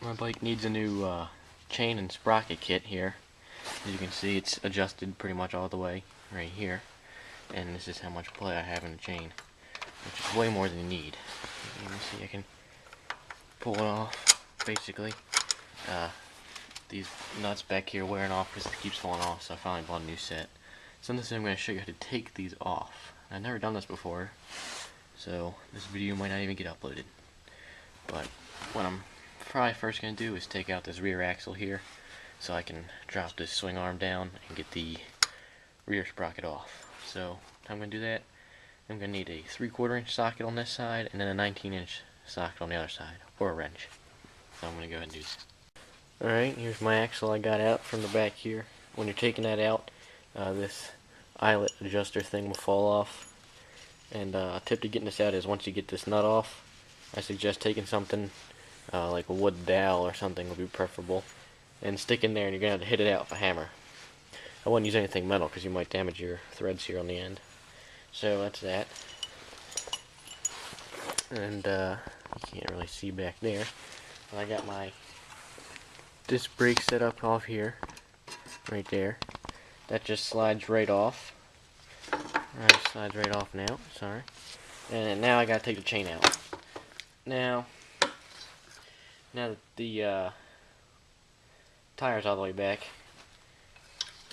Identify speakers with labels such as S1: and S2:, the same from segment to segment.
S1: My bike needs a new chain and sprocket kit here. As you can see, it's adjusted pretty much all the way right here. And this is how much play I have in the chain, which is way more than you need. You can see I can pull it off, basically. These nuts back here wearing off because it keeps falling off, so I finally bought a new set. So in this video I'm going to show you how to take these off. I've never done this before, so this video might not even get uploaded. But what I'm probably first going to do is take out this rear axle here, so I can drop this swing arm down and get the rear sprocket off. So how I'm going to do that, I'm going to need a 3/4 inch socket on this side and then a 19-inch socket on the other side, or a wrench. So I'm going to go ahead and do this. Alright, here's my axle I got out from the back here. When you're taking that out, this eyelet adjuster thing will fall off. And a tip to getting this out is once you get this nut off, I suggest taking something like a wood dowel or something would be preferable, and stick in there, and you're going to have to hit it out with a hammer. I wouldn't use anything metal because you might damage your threads here on the end. So that's that. And you can't really see back there. But I got my disc brake set up off here, right there. That just slides right off. Alright, slides right off now, sorry. And now I gotta take the chain out. Now that the tire's all the way back,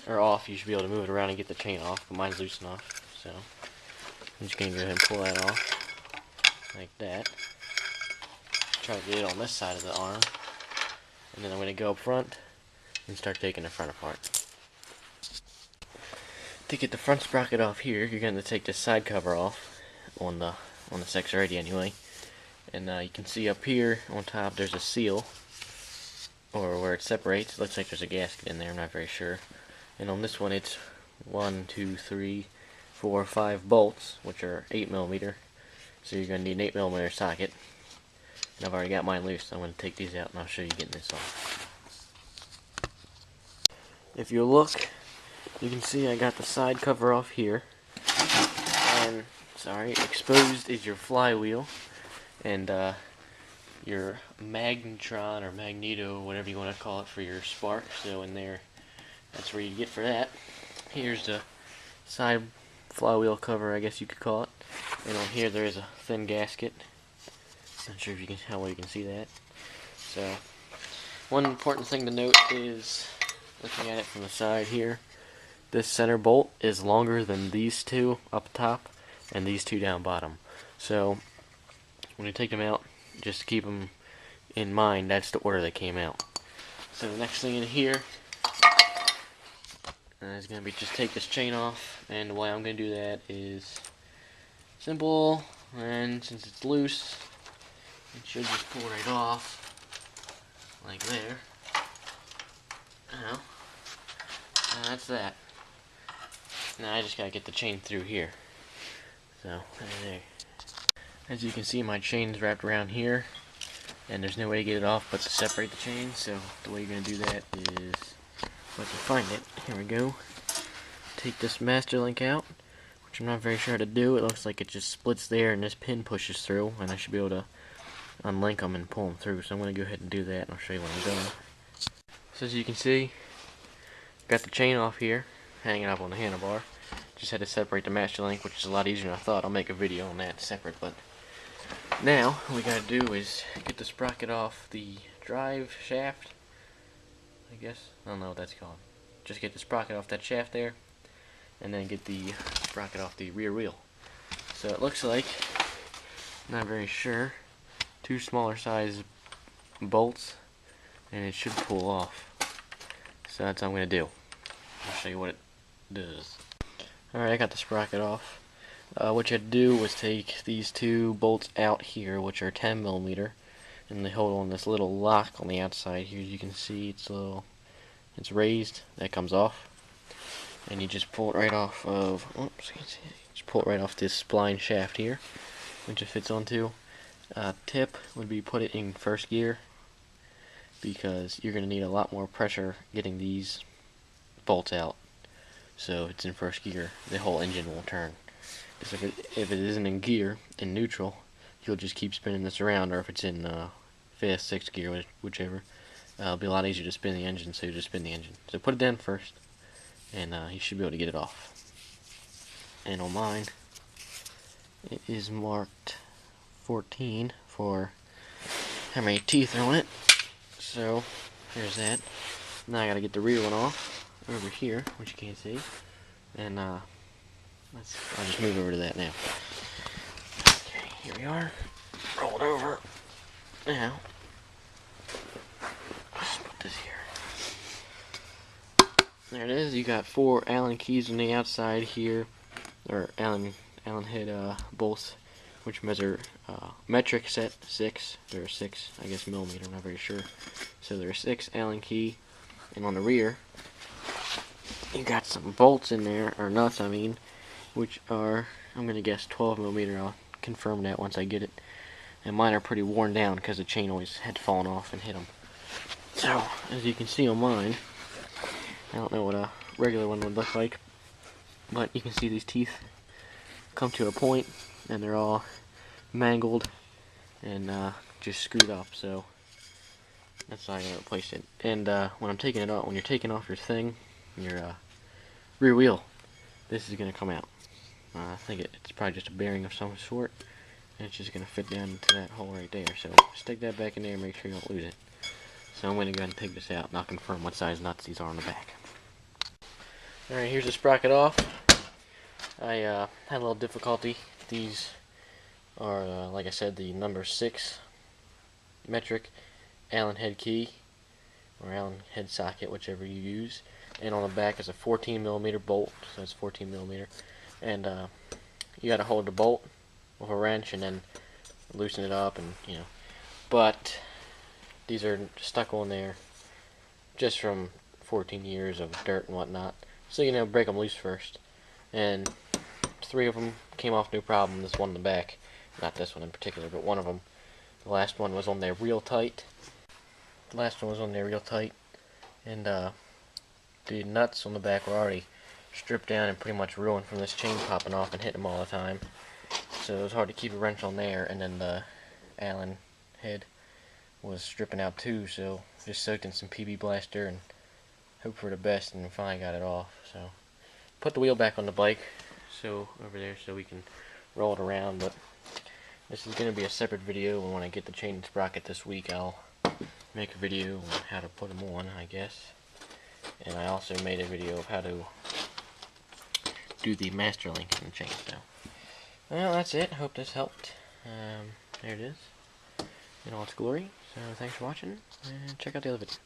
S1: or off, you should be able to move it around and get the chain off, but mine's loose enough, so I'm just gonna go ahead and pull that off, like that. Try to get it on this side of the arm, and then I'm gonna go up front and start taking the front apart. To get the front sprocket off here, you're going to take this side cover off on the 680 anyway, and you can see up here on top there's a seal, or where it separates. It looks like there's a gasket in there. I'm not very sure. And on this one, it's 1, 2, 3, 4, 5 bolts, which are 8mm. So you're going to need an 8mm socket. And I've already got mine loose, so I'm going to take these out and I'll show you getting this off. If you look, you can see I got the side cover off here, and exposed is your flywheel and your magnetron or magneto, whatever you want to call it, for your spark. So in there, that's where you get for that. Here's the side flywheel cover, I guess you could call it, and on here there is a thin gasket. Not sure if you can how well you can see that. So one important thing to note is, looking at it from the side here, this center bolt is longer than these two up top and these two down bottom. So when you take them out, just keep them in mind, that's the order they came out. So the next thing in here is going to be just take this chain off, and the way I'm going to do that is simple, and since it's loose, it should just pull right off, like there. Now, that's that. Now I just gotta get the chain through here. So, there. As you can see, my chain's wrapped around here, and there's no way to get it off but to separate the chain. So the way you're gonna do that is, if I can find it, here we go. Take this master link out, which I'm not very sure how to do. It looks like it just splits there and this pin pushes through, and I should be able to unlink them and pull them through. So I'm gonna go ahead and do that, and I'll show you when I'm done. So as you can see, got the chain off here, hanging up on the handlebar. Just had to separate the master link, which is a lot easier than I thought. I'll make a video on that separate, but now what we gotta do is get the sprocket off the drive shaft, I guess. I don't know what that's called. Just get the sprocket off that shaft there, and then get the sprocket off the rear wheel. So it looks like, not very sure, 2 smaller size bolts, and it should pull off. So that's what I'm going to do. I'll show you what it does. Alright, I got the sprocket off. What you had to do was take these 2 bolts out here, which are 10mm, and they hold on this little lock on the outside here. As you can see, it's raised. That comes off, and you just pull it right off of. Just pull it right off this spline shaft here, which it fits onto. Tip would be put it in first gear, because you're going to need a lot more pressure getting these bolts out. So if it's in first gear, the whole engine will turn. Because if it isn't in gear, in neutral, you'll just keep spinning this around, or if it's in fifth, sixth gear, whichever. It'll be a lot easier to spin the engine, so you just spin the engine. So put it down first, and you should be able to get it off. And on mine, it is marked 14 for how many teeth are on it. So there's that. Now I gotta get the rear one off over here, which you can't see. And I'll just move over to that now. Okay, here we are. Roll it over. Now, just put this here. There it is. You got 4 Allen keys on the outside here, or Allen head bolts, which measure metric set 6. There are 6, I guess, millimeter. I'm not very sure. So there are 6 Allen key, and on the rear, you got some bolts in there, or nuts, I mean, which are, I'm gonna guess, 12 millimeter. I'll confirm that once I get it. And mine are pretty worn down because the chain always had fallen off and hit them. So, as you can see on mine, I don't know what a regular one would look like, but you can see these teeth come to a point, and they're all mangled and just screwed up. So that's how I'm gonna replace it. And when I'm taking it off, when you're taking off your thing, your rear wheel, this is gonna come out. I think it's probably just a bearing of some sort, and it's just gonna fit down into that hole right there. So stick that back in there and make sure you don't lose it. So I'm gonna go ahead and take this out, and I'll confirm what size nuts these are on the back. Alright, here's the sprocket off. I had a little difficulty. These are, like I said, the number 6 metric Allen head key, or Allen head socket, whichever you use. And on the back is a 14 millimeter bolt, so it's 14 millimeter. And you gotta hold the bolt with a wrench and then loosen it up, and But these are stuck on there just from 14 years of dirt and whatnot. So break them loose first. And 3 of them came off no problem. This one in the back, not this one in particular, but one of them. The last one was on there real tight. And the nuts on the back were already stripped down and pretty much ruined from this chain popping off and hitting them all the time. So it was hard to keep a wrench on there. And then the Allen head was stripping out too, so just soaked in some PB Blaster and hope for the best, and we finally got it off. So put the wheel back on the bike, so over there, so we can roll it around. But this is going to be a separate video, and when I get the chain and sprocket this week, I'll make a video on how to put them on, I guess. And I also made a video of how to do the master link in the chain. So, well, that's it. Hope this helped. There it is in all its glory. So thanks for watching, and check out the other videos.